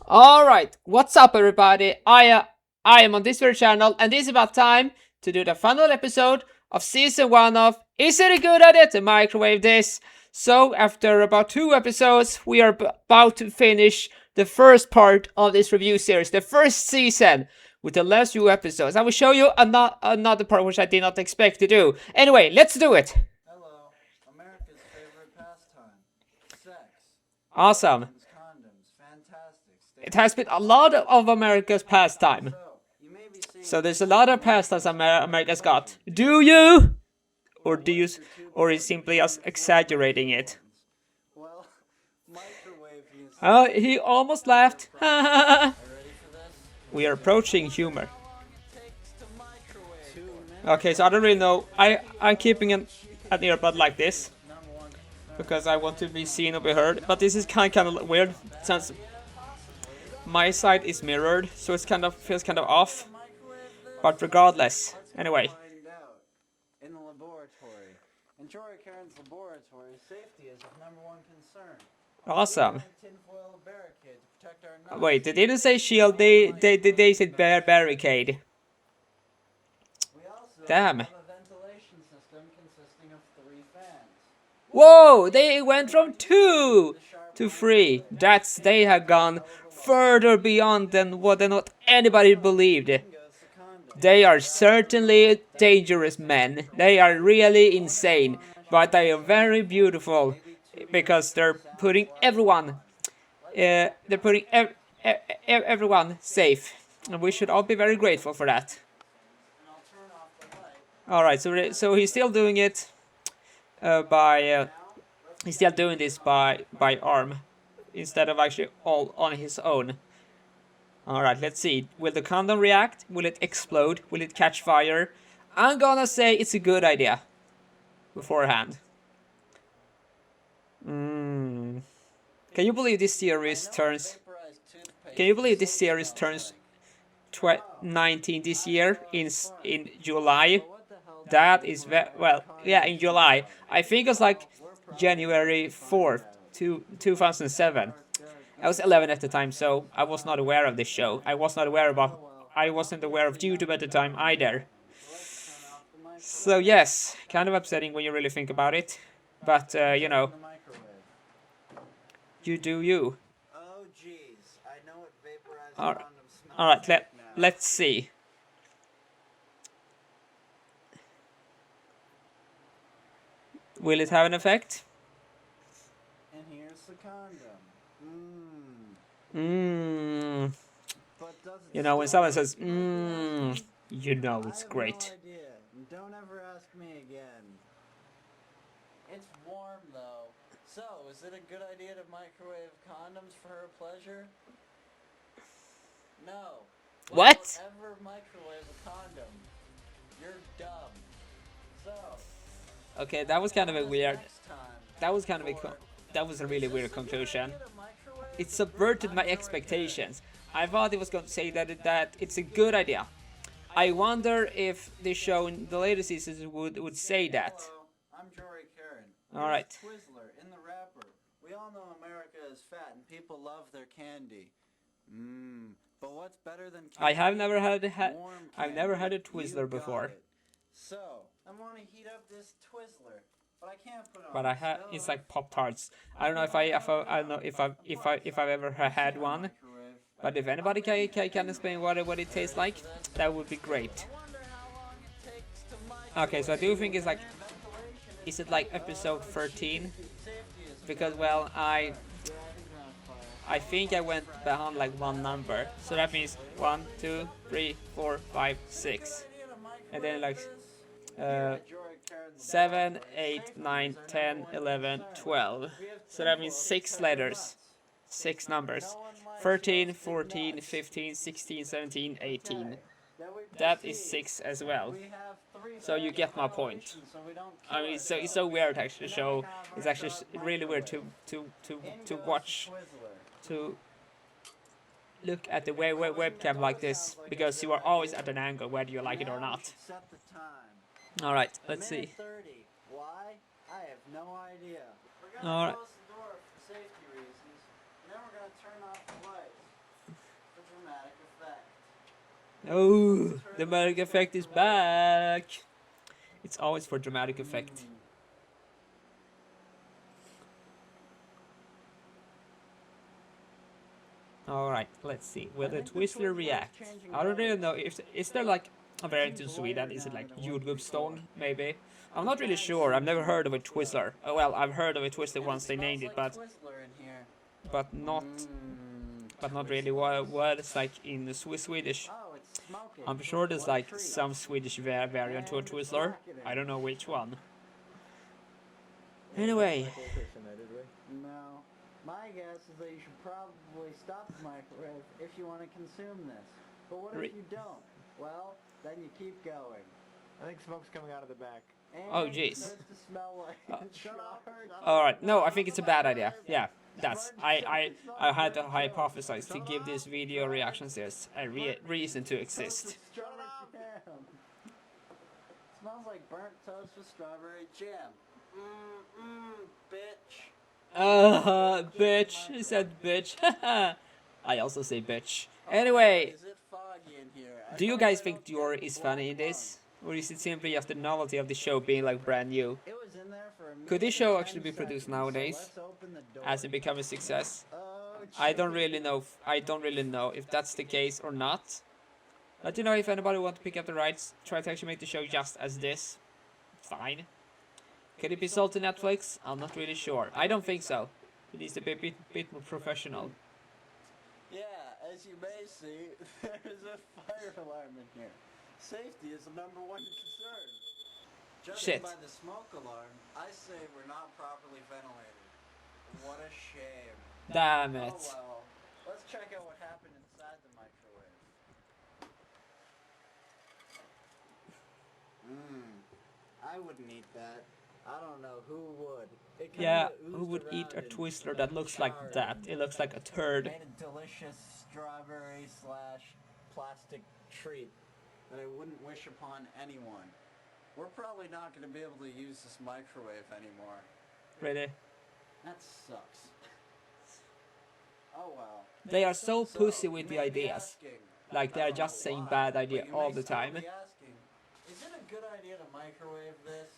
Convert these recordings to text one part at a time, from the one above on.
Alright, what's up everybody? I am on this very channel and this is about time to do the final episode of season 1 of Is It a Good Idea to Microwave This? So after about 2 episodes we are about to finish the first part of this review series, the first season with the last few episodes. I will show you another part which I did not expect to do. Anyway, let's do it! Hello, America's favorite pastime. Sex. Awesome. Condoms. Fantastic. It has been a lot of America's pastime. So, you may be seeing So there's a lot of pastimes America's got. Do you? Or do you? Or is simply us exaggerating it? well, microwave use. Oh, he almost laughed. Are you ready for this? We are approaching humor. Takes to microwave. 2 minutes. Okay, so I don't really know. I'm keeping an earbud like this Number 1. because I want to be seen or be heard. But this is kind of weird since my side is mirrored, so it's feels kind of off. But regardless, anyway. Find out. In the laboratory. In Jory Karen's laboratory, safety is of number 1 concern. Awesome. Tinfoil barricade to protect our nuts. Wait, they didn't say shield. They said barricade. We also Damn. have a ventilation system consisting of 3 fans. Whoa! They went from 2 to 3. They have gone further beyond than what anybody believed. Goes the condom. They are certainly dangerous men. They are really insane, but they are very beautiful because they're putting everyone. They're putting everyone safe, and we should all be very grateful for that. And I'll turn off the light. All right, so he's still doing it by. He's still doing this by arm instead of actually all on his own. Alright, let's see. Will the condom react? Will it explode? Will it catch fire? I'm gonna say it's a good idea. Beforehand. Can you believe this series turns... Vaporized toothpaste. Can you believe this series turns 19 this year in July? What the hell? That is well, yeah, in July. I think it was like January 4th, 2007. I was 11 at the time, so I was not aware of this show. I wasn't aware of YouTube at the time either. So yes, kind of upsetting when you really think about it. But you know, The microwave. you do you. Oh jeez, I know what vaporized All right. condom smells All right, like now. let's see. Will it have an effect? And here's the condom. But does it You know, when still someone work? says, you know I it's have great. No idea. Don't ever ask me again. It's warm though. So, is it a good idea to microwave condoms for her pleasure? No. What? Don't ever microwave a condom. You're dumb. So. Okay, that was kind of a weird. Next time. That was kind of that was a really weird conclusion. It subverted my expectations. I thought it was going to say that it's a good idea. I wonder if the show in the later seasons would say that. Hello, I'm Jory Karen. All right. Twizzler in the wrapper. We all know America is fat and people love their candy. But what's better than candy? I have never Warm I've never had a candy. Twizzler You before. got it. So, I want to heat up this Twizzler, but I can't put it on. But I had it's like Pop Tarts. I don't know I don't know if I've ever had one. But if anybody can explain what it tastes like, that would be great. Okay, so I do think it's like, is it like episode 13? Because well, I think I went behind like one number, so that means 1, 2, 3, 4, 5, 6, and then like 7, 8, 9, 10, 11, 12. So that means 6 letters, 6 numbers. 13, 14, 15, 16, 17, 18. That is 6 as well. So you get my point. I mean, it's so weird actually. Show it's actually really weird to watch, to look at the webcam like this, because you are always at an angle whether you like it or not. Set the time. All right, let's see. 30. Why? I have no idea. We're All gonna right. close the door for safety reasons, and then we're gonna turn off the lights. Oh, the dramatic effect is back. It's always for dramatic effect. Alright, let's see. Will the Twizzler react? I don't really know. If is there like a variant in Sweden? Is it like jordgubbsstånd, maybe? I'm not really sure. I've never heard of a Twizzler. Oh, well, I've heard of a Twizzler once they named it, but but not really what it's like in the Swedish. I'm sure there's like some Swedish variant to a Twizzler. I don't know which one. Anyway. No. My guess is that you should probably stop the microwave if you want to consume this. But what if you don't? Well, then you keep going. I think smoke's coming out of the back. And Oh, it jeez. starts to smell like Shut up. Alright, no, I think it's a bad idea. Yeah, that's... I had to hypothesize to give this video reaction series a reason to exist. Strawberry jam. Smells like burnt toast with strawberry jam. Bitch. Bitch. He said bitch. I also say bitch. Anyway, Is it foggy in here? do you guys think Dior is funny in this? Or is it simply just the novelty of the show being like brand new? It was in there for a Could this minute show and actually 10 be produced seconds, so nowadays? let's open the door. As it become a success? Oh, I don't really know. I don't really know if that's the case or not. Let you know if anybody want to pick up the rights. Try to actually make the show just as this. Fine. Could it be sold to Netflix? I'm not really sure. I don't think so. It needs to be a bit more professional. Yeah, as you may see, there's a fire alarm in here. Safety is the #1 concern. Judging Shit. by the smoke alarm, I say we're not properly ventilated. What a shame. Damn Oh it. well. Let's check out what happened inside the microwave. I wouldn't eat that. I don't know who would. It kinda Yeah, oozed who would eat a around and Twizzler that looks like charred. that? It looks like a turd. Made a delicious strawberry / plastic treat that I wouldn't wish upon anyone. We're probably not going to be able to use this microwave anymore. Really? That sucks. Oh well. They are so So, pussy with the you may be ideas. asking, Like I they're don't just know saying why, bad but idea you all may the still time. be asking, is it a good idea to microwave this?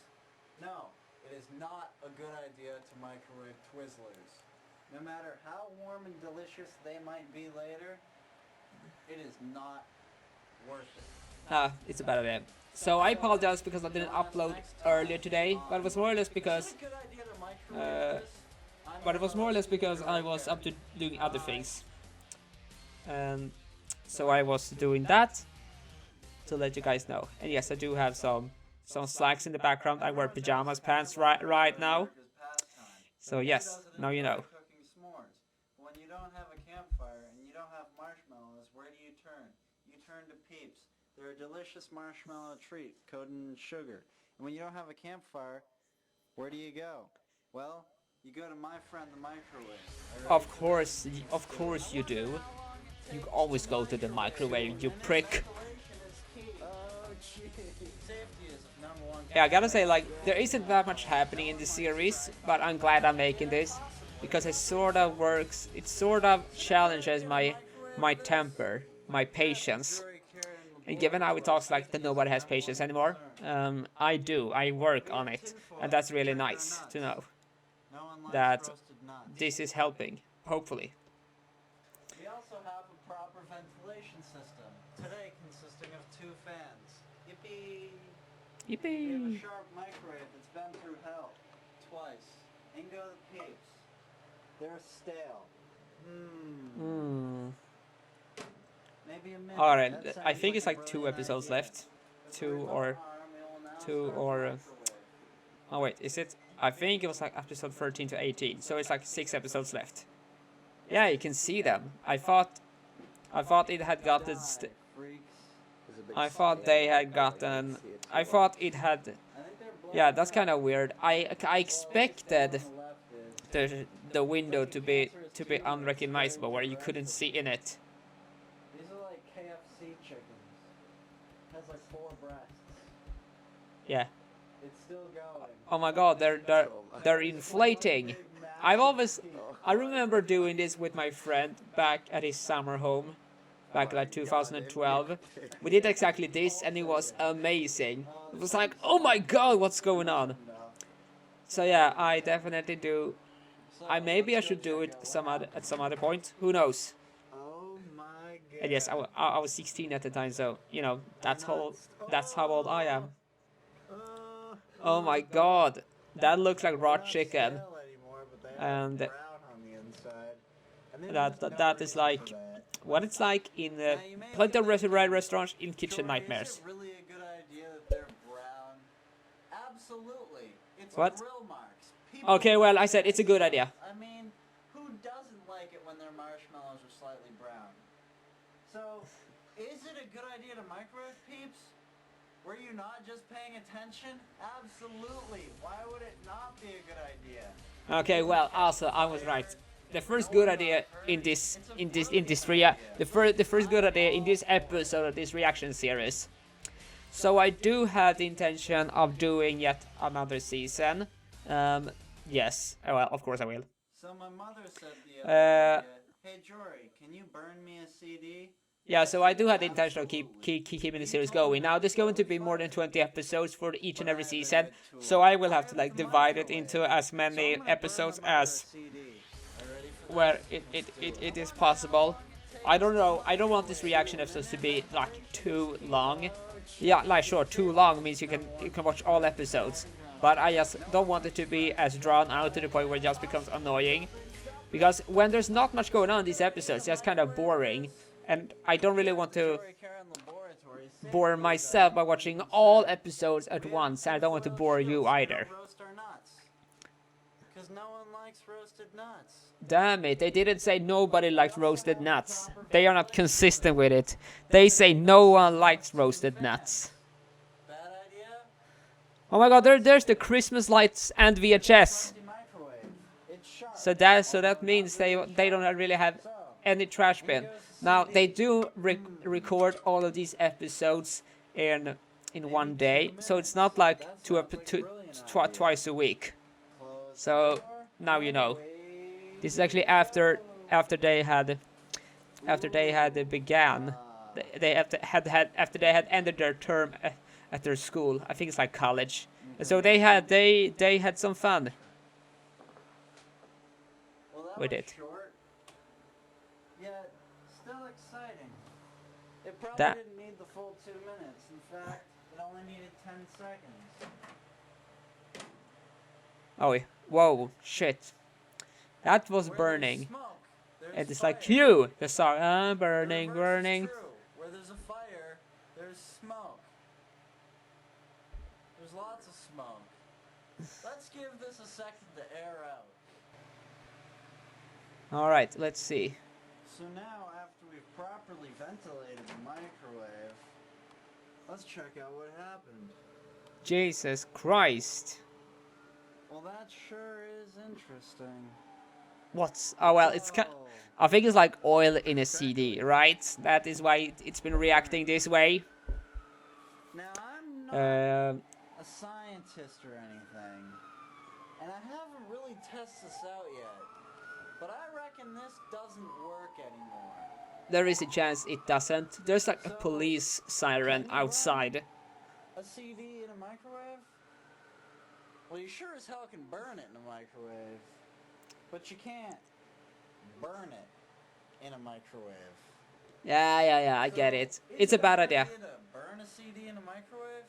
No, it is not a good idea to microwave Twizzlers. No matter how warm and delicious they might be later, it is not worth it. It's a bad idea. So I apologize because I didn't upload earlier today, but it was more or less because Is it a good idea to microwave this? but it was more or less because I was up to doing other things. And so I was doing that to let you guys know. And yes, I do have some slacks in the background. I wear pajamas pants right now. So yes, now you know. Cooking s'mores. When you don't have a campfire and you don't have marshmallows, where do you turn? You turn to Peeps. They're a delicious marshmallow treat coated in sugar. And when you don't have a campfire, where do you go? Well, you go to my friend the microwave. Of course you do. You always go to the microwave, you prick. Oh, jeez. Safety is #1. Yeah, I gotta say, like, there isn't that much happening in the series, but I'm glad I'm making this because it sort of works. It sort of challenges my temper, my patience. And given how it talks like that nobody has patience anymore, I do. I work on it, and that's really nice to know No one likes that roasted nuts. this is helping. Hopefully. We also have a proper ventilation system, today consisting of 2 fans. Yippee! We have a Yippee! sharp microwave that's been through hell twice. And go the Peeps. They're stale. Maybe a minute. Alright, That I sounds think it's a like 2 brilliant episodes idea. left. If Two there's no or harm, we will now two start or, the microwave. oh wait, is it? I think it was like episode 13 to 18, so it's like 6 episodes left. Yeah, you can see them. I thought it had gotten. Die, freaks. I thought they had gotten. I thought it had. I think they're Yeah, blowing that's up. kind of weird. I expected On the left is- the window to be unrecognizable, where you couldn't see in it. These are like KFC chickens. Has like 4 breasts. Yeah. It's still going. Oh my God, they're inflating. I remember doing this with my friend back at his summer home. back like 2012. We did exactly this, and it was amazing. It was like, oh my god, what's going on? So yeah, I definitely do. Maybe I should do it at some other point. Who knows? Oh my god. And yes, I was 16 at the time, so you know that's how old I am. Oh my god, that looks like raw chicken, and that is like what it's like in plenty of restaurants in Kitchen Nightmares. Is it really a good idea that they're brown? Absolutely. It's What? grill marks. People Okay, well I said it's a good idea. I mean, who doesn't like it when their marshmallows are slightly brown? So, is it a good idea to microwave, peeps? Were you not just paying attention? Absolutely. Why would it not be a good idea? Okay, well also I was right. The first good idea in this the first good idea in this episode of this reaction series. So I do have the intention of doing yet another season. Yes, well of course I will. So my mother said the other day, hey Jory, can you burn me a CD? Yeah, so I do have the intention of keeping the series going. Now there's going to be more than 20 episodes for each and every season, so I will have to like divide it into as many episodes as where it is possible. I don't know, I don't want this reaction episodes to be like too long. Yeah, like sure, too long means you can watch all episodes, but I just don't want it to be as drawn out to the point where it just becomes annoying. Because when there's not much going on in these episodes, it's just kind of boring. And I don't really want to bore myself by watching all episodes at once, and I don't want to bore you either. Because no one likes roasted nuts. Damn it, they didn't say nobody likes roasted nuts. They are not consistent with it. They say no one likes roasted nuts. Bad idea? Oh my god, there's the Christmas lights and VHS. So that means they don't really have any trash bin. Now they do record all of these episodes in one day, so it's not like twice a week. So now you know. This is actually after they had began. After they had ended their term at their school. I think it's like college. So they had some fun with it. Yet still exciting. It probably That- didn't need the full 2 minutes. In fact, it only needed 10 seconds. Oh, whoa, shit. That was Where burning. there's smoke, there's And it's like, fire. phew, the song, The burning, reverse is burning. true. Where there's a fire, there's smoke. There's lots of smoke. Let's give this a second to air out. Alright, let's see. So now, after we've properly ventilated the microwave, let's check out what happened. Jesus Christ. Well, that sure is interesting. Oh well, it's I think it's like oil in a CD, right? That is why it's been reacting this way. Now, I'm not Uh, a scientist or anything, and I haven't really tested this out yet, but I reckon this doesn't work anymore. there is a chance it doesn't. There's like a police siren outside. A CD in a microwave? Well, you sure as hell can burn it in a microwave, but you can't burn it in a microwave. Yeah, I get it. It's a bad idea. To burn a CD in a microwave?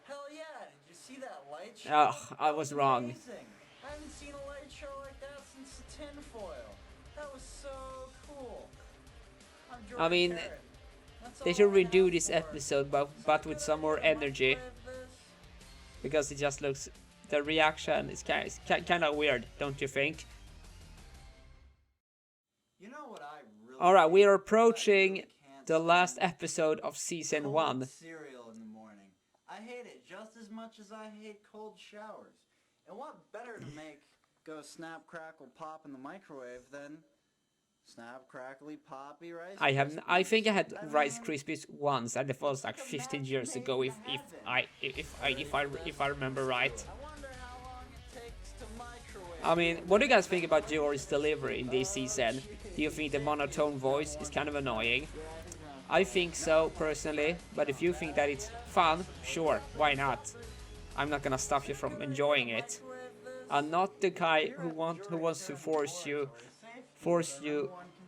Hell yeah! Did you see that light show? Ugh, I was That wrong. Amazing. I haven't seen a light show like that since the tinfoil. That was so cool. I'm I mean, Jordan Carrot. That's they all should I redo ask this for. episode, but Is with it some more good idea to energy. microwave this? Because it just looks, the reaction is kind of weird, don't you think? You know what I really Alright, we hate? are What I approaching really can't the last stand? episode of season Cold 1. cereal in the morning. I hate it just as much as I hate cold showers. And what better to make go snap, crackle, pop in the microwave than snap, crackly, poppy Rice I think I Krispies? had I Rice mean, Krispies once, and it was like 15 years ago, if I remember right. I wonder how long it takes to microwave. I mean, what do you guys think about Jory's delivery in this season? Do you think the monotone voice is kind of annoying? I think so, personally, but if you think that it's fun, sure, why not? I'm not gonna stop you from enjoying it. I'm not the guy who wants to force you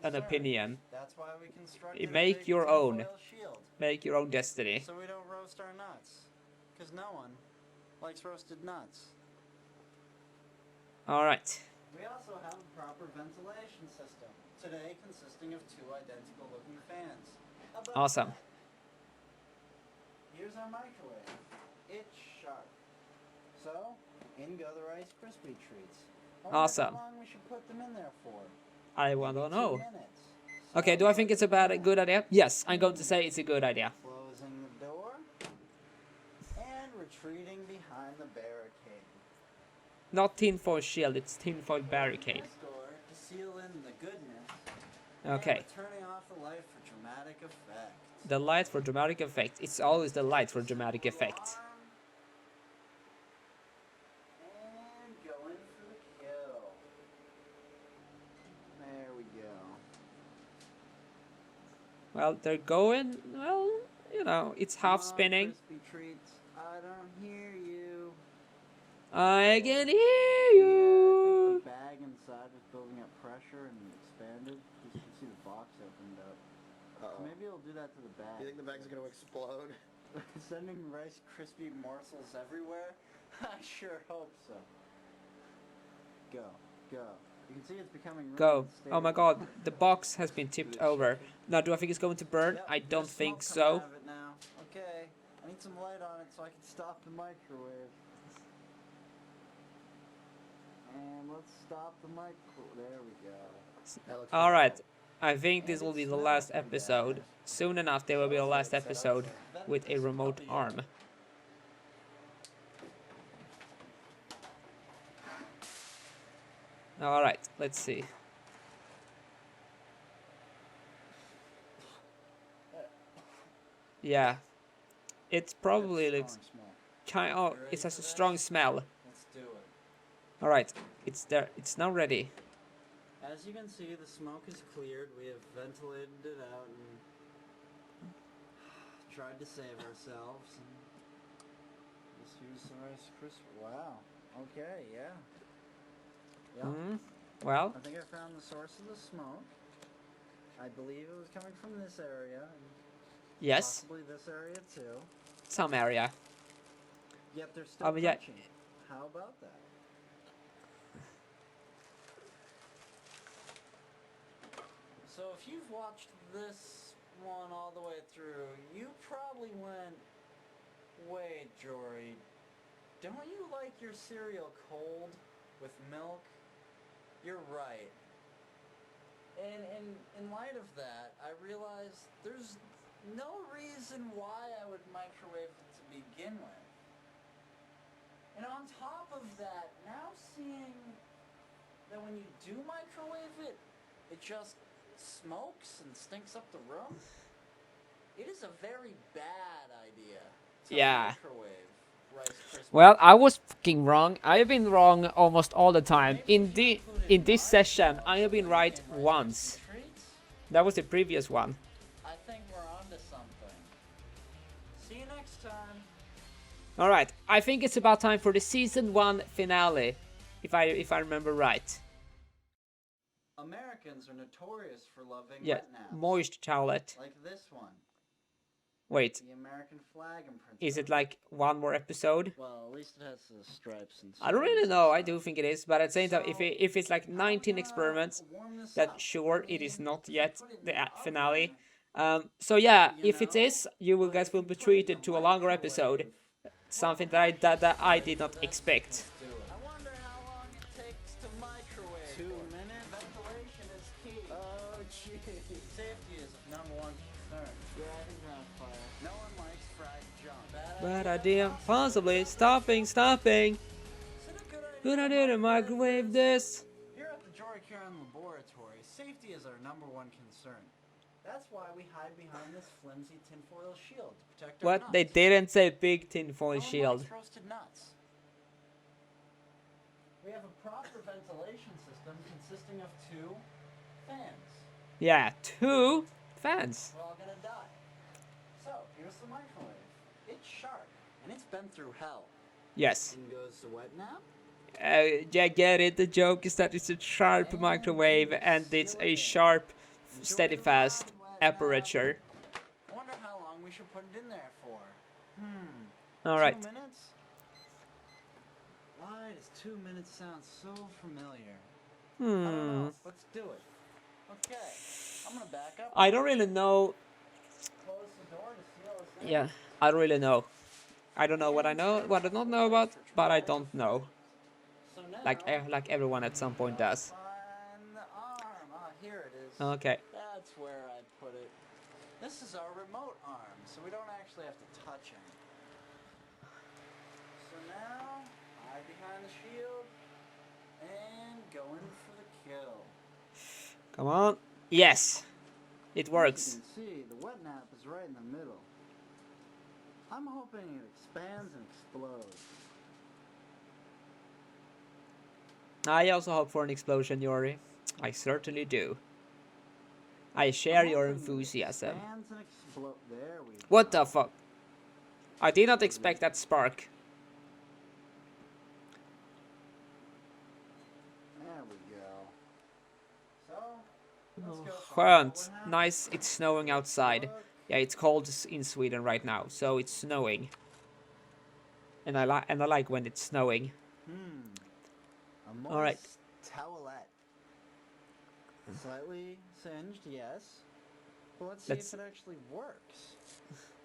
an opinion. That's why we constructed Make a big your own. tinfoil shield, Make your own destiny. so we don't roast our nuts. Because no one likes roasted nuts. Alright. We also have a proper ventilation system, today consisting of 2 identical looking fans. How about Awesome. that? Here's our microwave. It's sharp. So, in go the Rice Krispie treats. I wonder Awesome. How long we should put them in there for? I want to 2 know. minutes. Okay, do I think it's a good idea? Yes, I'm going to say it's a good idea. Closing the door and retreating behind the barricade. Not tinfoil shield, it's tinfoil barricade. This door to seal in the goodness. Okay. And turning off the light for dramatic effect. The light for dramatic effect. It's always the light for dramatic effect. And going for the kill. There we go. Well, they're going, well, you know, it's half Come on, spinning. Crispy treats. I don't hear you. I can hear I think you. the bag inside was building up pressure and expanded. You can see the box opened up. So maybe it'll do that to the bag. You think the bag's gonna explode? Sending Rice Krispie morsels everywhere? I sure hope so. Go, go. You can see it's becoming really Go. Oh my unstable. god, the box has been tipped over. Now, do I think it's going to burn? Yep, I don't there's think smoke coming so. out of it now. Okay, I need some light on it so I can stop the microwave. And let's stop the microwave. There we go. Alright, I think this will be the last episode. Soon enough, there will be the last episode with a remote arm. Alright, let's see. Yeah, it probably That's looks strong smoke. kind. Oh, it has a strong smell. Let's do it. Alright, it's there. It's now ready. As you can see, the smoke is cleared. We have ventilated it out and tried to save ourselves. And just use the Rice Krispie. Wow. Okay. Yeah. Yeah. Hmm. Well, I think I found the source of the smoke. I believe it was coming from this area. And yes, possibly this area too. some area. Yet they're still Yeah. touching. How about that? So if you've watched this one all the way through, you probably went, wait, Jory, don't you like your cereal cold with milk? You're right. And in light of that, I realized there's no reason why I would microwave it to begin with. And on top of that, now seeing that when you do microwave it, it just smokes and stinks up the room. It is a very bad idea to Yeah. microwave Rice Krispies. Well, I was fucking wrong. I have been wrong almost all the time. In this session, I have been right once. Treats? That was the previous one. I think we're onto something. See you next time. All right, I think it's about time for the season 1 finale, if I remember right. Americans are notorious for loving Yeah, wet naps. moist towelette. Like this one. Wait, The American flag imprinted. is it like one more episode? Well, at least it has the stripes and I don't really stars know. and I do stuff. think it is, but at the same time, if So, if it's like how 19 to experiments, warm this then up? sure it is not yet Put it in the the finale. oven. So yeah, You if it know, is, you will but guys if will you be put it in treated the to a longer microwave, episode. Something that I did not expect. Let's do it. I wonder how long it takes to microwave. 2 minutes. Ventilation is key. Oh, gee. Safety is number one concern. Yeah, I think we're on fire. No one likes fried junk. Bad idea, possibly. Stopping. Is it a Good idea to microwave this. Here at the Jory Caron Laboratory, safety is our number one concern. That's why we hide behind this flimsy tinfoil shield to protect our What? nuts. They didn't say big No tinfoil one shield. likes roasted nuts. We have a proper ventilation system consisting of 2 fans. Yeah, 2 fans. We're all gonna die. So, here's the microwave. It's sharp, and it's been through hell. Yes. In goes the wet nap. Yeah, get it. The joke is that it's a sharp microwave and it's a sharp, steady, fast aperture. I wonder how long we should put it in there for. All right. 2 minutes? Why does 2 minutes sound so familiar? I don't know. Let's do it. Okay. I'm gonna back up. I don't really know. Close the door to seal us in. Yeah, I don't really know. I don't know what I know, what I don't know about, but I don't know. So now, Like everyone at some point does. find the arm. Ah, here it is. Okay. That's where I put it. This is our remote arm, so we don't actually have to touch him. So now, hide behind the shield, and go in for the kill. Come on. Yes. It works. As you can see, the wet nap is right in the middle. I'm hoping it expands and explodes. I also hope for an explosion, Yori. I certainly do. I share your enthusiasm. Expands and there we go. What the fuck? I did not expect that spark. There we go. So, let's go for Skönt. what happened. Nice. It's snowing outside. Yeah, it's cold in Sweden right now, so it's snowing. And I like when it's snowing. A moist All right. towelette. Slightly singed, yes. But let's see if it actually works.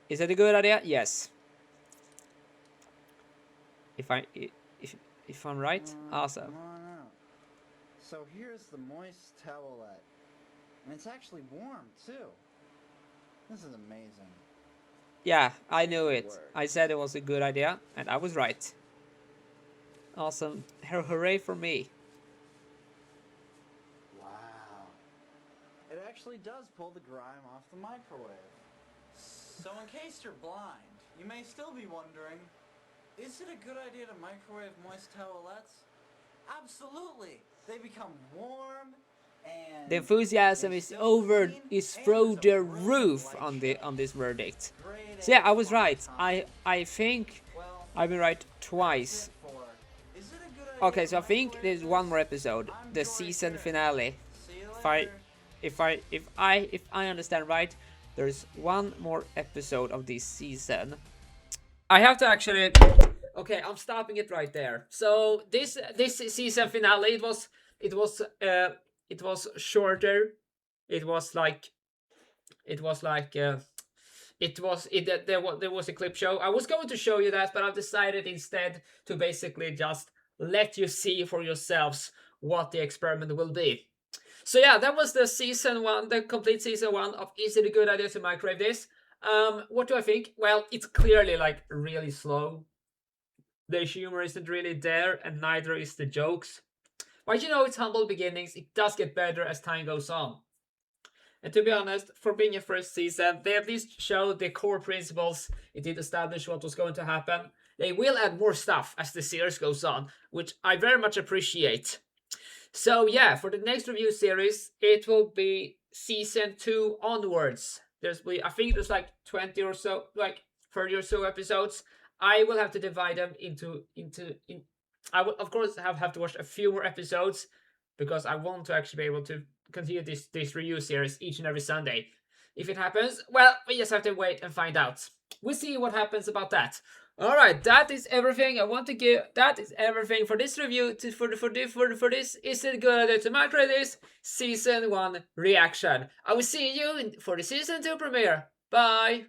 Is it a good idea? Yes. If I'm right, awesome. Come on out. So here's the moist towelette. And it's actually warm, too. This is amazing. Yeah, I knew it. I said it was a good idea, and I was right. Awesome. Hooray for me. Wow. It actually does pull the grime off the microwave. So in case you're blind, you may still be wondering, is it a good idea to microwave moist towelettes? Absolutely. They become warm and The enthusiasm is through the roof on this verdict. So yeah, I was right. I think I've been right twice. Okay, so I think there's one more episode, the season finale. If I understand right, there's one more episode of this season. I have to actually. Okay, I'm stopping it right there. So this season finale, it was shorter. There was a clip show. I was going to show you that, but I've decided instead to basically just let you see for yourselves what the experiment will be. So yeah, that was the season 1, the complete season 1 of Is It a Good Idea to Microwave This? What do I think? Well, it's clearly like really slow. The humor isn't really there, and neither is the jokes. But you know, it's humble beginnings. It does get better as time goes on. And to be honest, for being a first season, they at least showed the core principles. It did establish what was going to happen. They will add more stuff as the series goes on, which I very much appreciate. So yeah, for the next review series, it will be season 2 onwards. I think there's like 20 or so, like 30 or so episodes. I will have to divide them into I will of course have to watch a few more episodes because I want to actually be able to continue this review series each and every Sunday. If it happens, well, we just have to wait and find out. We'll see what happens about that. Alright, that is everything I want to give. That is everything for this review. For this Is It a Good Idea to Microwave This Season 1 reaction. I will see you for the Season 2 premiere. Bye!